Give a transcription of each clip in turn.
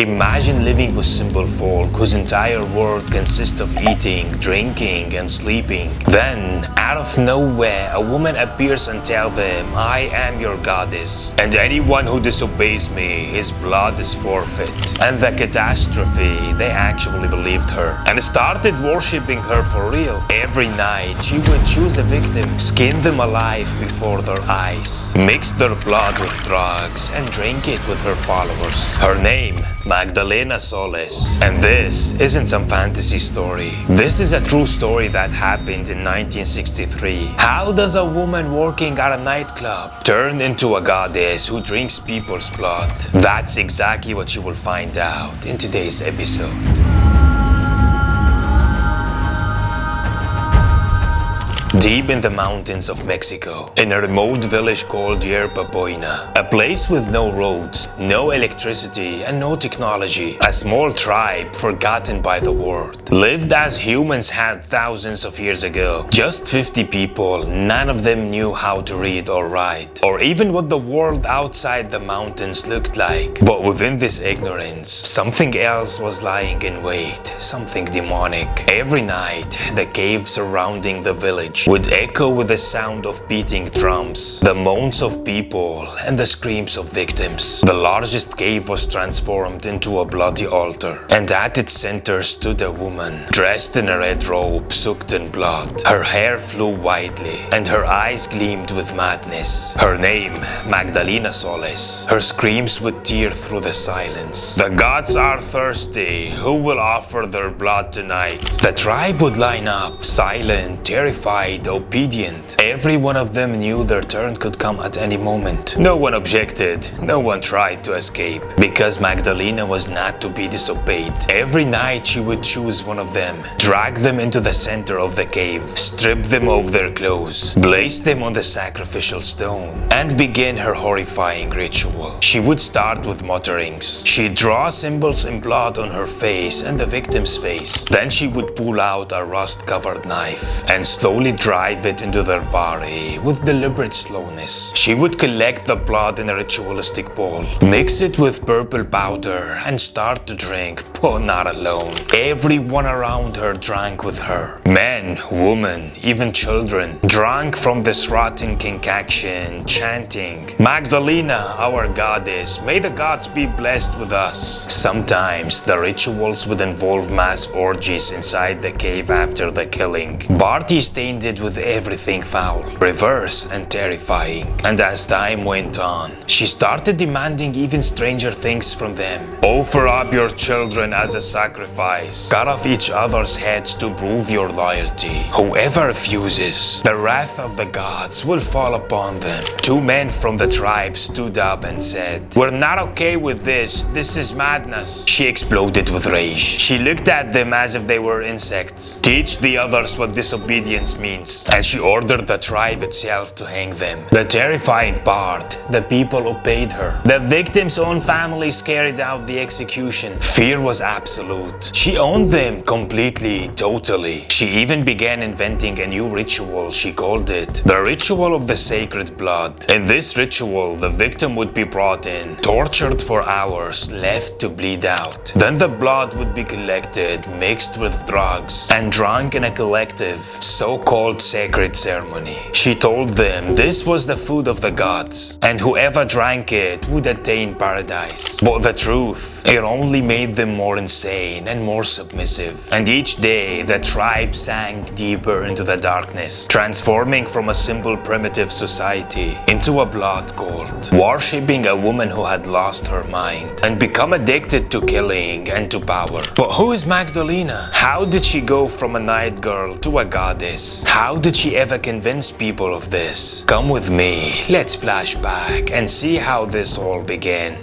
Imagine living with simple folk whose entire world consists of eating, drinking, and sleeping. Then, out of nowhere, a woman appears and tells them, "I am your goddess, and anyone who disobeys me, his blood is forfeit." And the catastrophe, they actually believed her and started worshipping her for real. Every night, she would choose a victim, skin them alive before their eyes, mix their blood with drugs, and drink it with her followers. Her name, Magdalena Solis. And this isn't some fantasy story. This is a true story that happened in 1963. How does a woman working at a nightclub turn into a goddess who drinks people's blood? That's exactly what you will find out in today's episode. Deep in the mountains of Mexico, in a remote village called Yerba Buena, a place with no roads, no electricity, and no technology, a small tribe forgotten by the world, lived as humans had thousands of years ago. Just 50 people, none of them knew how to read or write, or even what the world outside the mountains looked like. But within this ignorance, something else was lying in wait, something demonic. Every night, the cave surrounding the village would echo with the sound of beating drums, the moans of people, and the screams of victims. The largest cave was transformed into a bloody altar, and at its center stood a woman, dressed in a red robe soaked in blood. Her hair flew widely, and her eyes gleamed with madness. Her name, Magdalena Solis. Her screams would tear through the silence. "The gods are thirsty. Who will offer their blood tonight?" The tribe would line up, silent, terrified, obedient. Every one of them knew their turn could come at any moment. No one objected, no one tried to escape, because Magdalena was not to be disobeyed. Every night she would choose one of them, drag them into the center of the cave, strip them of their clothes, place them on the sacrificial stone, and begin her horrifying ritual. She would start with mutterings. She'd draw symbols in blood on her face and the victim's face. Then she would pull out a rust-covered knife and slowly drive it into their body with deliberate slowness. She would collect the blood in a ritualistic bowl, mix it with purple powder, and start to drink, but not alone. Everyone around her drank with her. Men, women, even children drank from this rotten concoction, chanting, "Magdalena, our goddess, may the gods be blessed with us." Sometimes the rituals would involve mass orgies inside the cave after the killing. Parties tainted with everything foul, perverse, and terrifying. And as time went on, she started demanding even stranger things from them. "Offer up your children as a sacrifice. Cut off each other's heads to prove your loyalty. Whoever refuses, the wrath of the gods will fall upon them." Two men from the tribe stood up and said, "We're not okay with this. This is madness." She exploded with rage. She looked at them as if they were insects. "Teach the others what disobedience means." And she ordered the tribe itself to hang them. The terrifying part, the people obeyed her. The victims' own families carried out the execution. Fear was absolute. She owned them completely, totally. She even began inventing a new ritual. She called it the ritual of the sacred blood. In this ritual, the victim would be brought in, tortured for hours, left to bleed out. Then the blood would be collected, mixed with drugs, and drunk in a collective, so-called sacred ceremony. She told them this was the food of the gods, and whoever drank it would attain paradise. But the truth, it only made them more insane and more submissive. And each day, the tribe sank deeper into the darkness, transforming from a simple primitive society into a blood cult, worshipping a woman who had lost her mind and become addicted to killing and to power. But who is Magdalena? How did she go from a night girl to a goddess? How did she ever convince people of this? Come with me, let's flash back and see how this all began.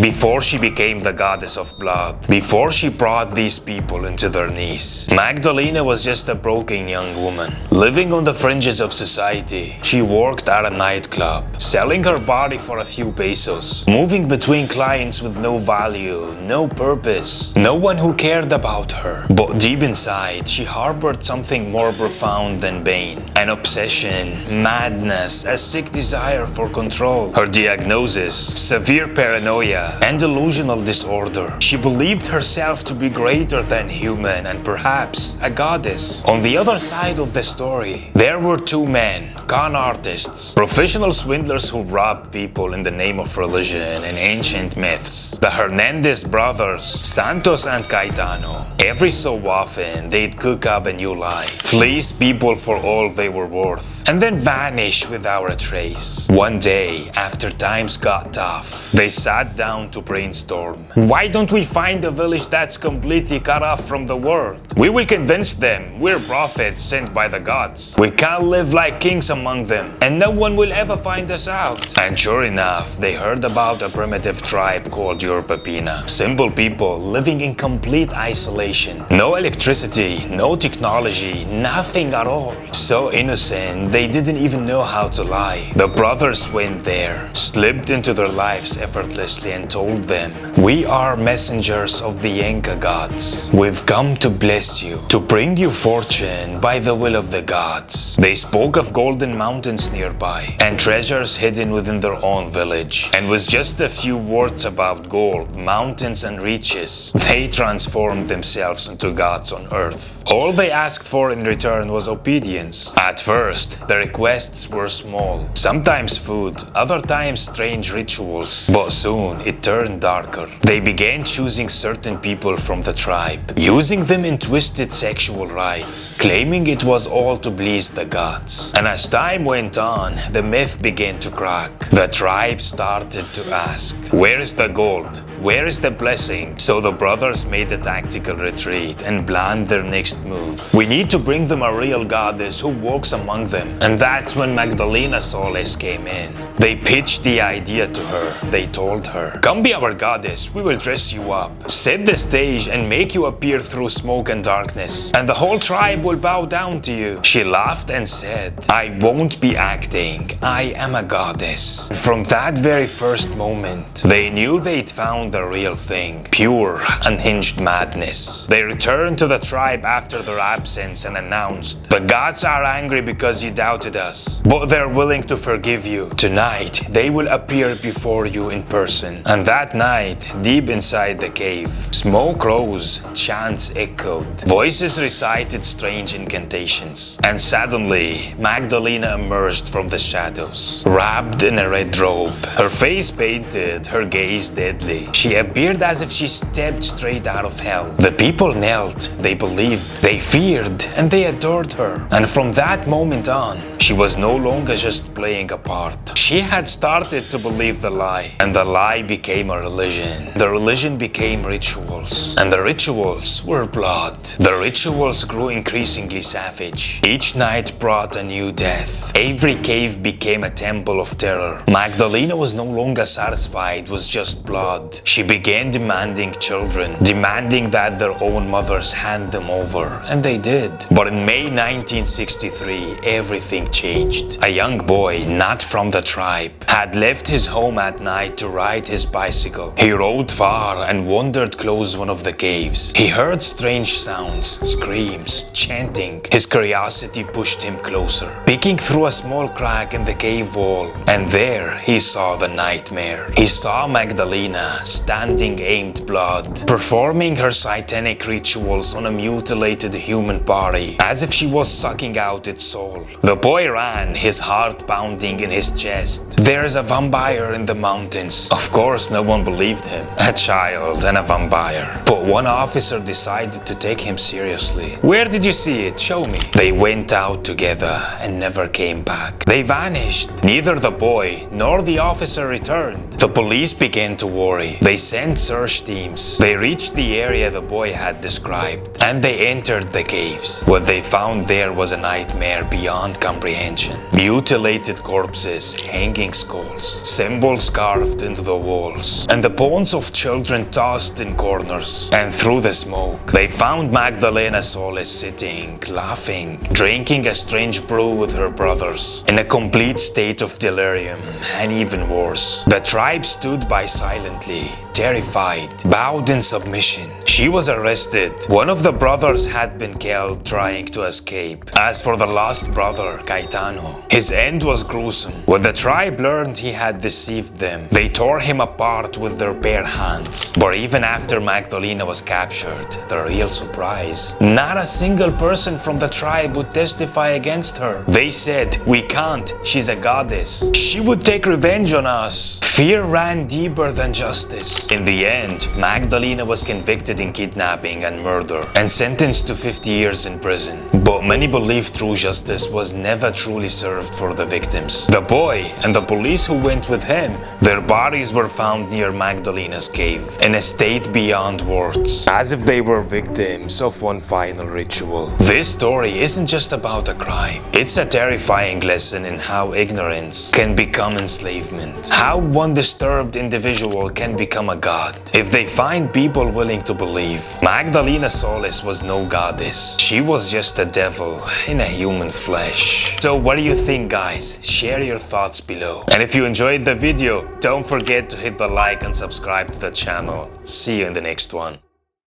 before she became the goddess of blood, before she brought these people into their knees. Magdalena was just a broken young woman, living on the fringes of society. She worked at a nightclub, selling her body for a few pesos, moving between clients with no value, no purpose, no one who cared about her. But deep inside, she harbored something more profound than pain, an obsession, madness, a sick desire for control. Her diagnosis: severe paranoia and delusional disorder. She believed herself to be greater than human and perhaps a goddess. On the other side of the story, there were two men, con artists, professional swindlers who robbed people in the name of religion and ancient myths. The Hernandez brothers, Santos and Caetano. Every so often, they'd cook up a new lie, fleece people for all they were worth, and then vanish without a trace. One day, after times got tough, they sat down to brainstorm. Why don't we find a village that's completely cut off from the world? We will convince them we're prophets sent by the gods. We can't live like kings among them, and no one will ever find us out. And sure enough, they heard about a primitive tribe called Yorpapina. Simple people living in complete isolation. No electricity, no technology, nothing at all. So innocent, they didn't even know how to lie. The brothers went there, slipped into their lives effortlessly and told them, "We are messengers of the Inca gods. We've come to bless you, to bring you fortune by the will of the gods." They spoke of golden mountains nearby and treasures hidden within their own village. And with just a few words about gold, mountains and riches, they transformed themselves into gods on earth. All they asked for in return was obedience. At first, the requests were small, sometimes food, other times strange rituals, but soon it turned darker. They began choosing certain people from the tribe, using them in twisted sexual rites, claiming it was all to please the gods. And as time went on, the myth began to crack. The tribe started to ask, where is the gold? Where is the blessing? So the brothers made a tactical retreat and planned their next move. We need to bring them a real goddess who walks among them. And that's when Magdalena Solis came in. They pitched the idea to her. They told her, "Come be our goddess, we will dress you up, set the stage and make you appear through smoke and darkness, and the whole tribe will bow down to you." She laughed and said, "I won't be acting, I am a goddess." From that very first moment, they knew they'd found the real thing, pure, unhinged madness. They returned to the tribe after their absence and announced, "The gods are angry because you doubted us, but they're willing to forgive you. Tonight, they will appear before you in person." And that night, deep inside the cave, smoke rose, chants echoed, voices recited strange incantations. And suddenly, Magdalena emerged from the shadows, wrapped in a red robe, her face painted, her gaze deadly. She appeared as if she stepped straight out of hell. The people knelt, they believed, they feared, and they adored her. And from that moment on, she was no longer just playing a part. She had started to believe the lie, and the lie became a religion. The religion became rituals, and the rituals were blood. The rituals grew increasingly savage. Each night brought a new death. Every cave became a temple of terror. Magdalena was no longer satisfied with just blood. She began demanding children, demanding that their own mothers hand them over, and they did. But in May 1963, everything changed. A young boy, not from the tribe, had left his home at night to ride his bicycle. He rode far and wandered close one of the caves. He heard strange sounds, screams, chanting. His curiosity pushed him closer, peeking through a small crack in the cave wall. And there he saw the nightmare. He saw Magdalena standing aimed blood, performing her satanic rituals on a mutilated human body, as if she was sucking out its soul. The boy ran, his heart pounding in his chest. "There's a vampire in the mountains." Of course, no one believed him. A child and a vampire. But one officer decided to take him seriously. "Where did you see it? Show me." They went out together and never came back. They vanished. Neither the boy nor the officer returned. The police began to worry. They sent search teams. They reached the area the boy had described, and they entered the caves. What they found there was a nightmare beyond comprehension. comprehension. Mutilated corpses, hanging skulls, symbols carved into the walls, and the bones of children tossed in corners. And through the smoke, they found Magdalena Solis sitting, laughing, drinking a strange brew with her brothers, in a complete state of delirium. And even worse, the tribe stood by silently, terrified, bowed in submission. She was arrested. One of the brothers had been killed trying to escape. As for the last brother, Gaetano, his end was gruesome. When the tribe learned he had deceived them, they tore him apart with their bare hands. But even after Magdalena was captured, the real surprise, not a single person from the tribe would testify against her. They said, "We can't, she's a goddess. She would take revenge on us." Fear ran deeper than justice. In the end, Magdalena was convicted in kidnapping and murder and sentenced to 50 years in prison. But many believe true justice was never truly served for the victims. The boy and the police who went with him, their bodies were found near Magdalena's cave, in a state beyond words, as if they were victims of one final ritual. This story isn't just about a crime. It's a terrifying lesson in how ignorance can become enslavement, how one disturbed individual can become a god if they find people willing to believe. Magdalena Solis was no goddess. She was just a devil in a human flesh. So what do you think, guys? Share your thoughts below. And if you enjoyed the video, don't forget to hit the like and subscribe to the channel. See you in the next one.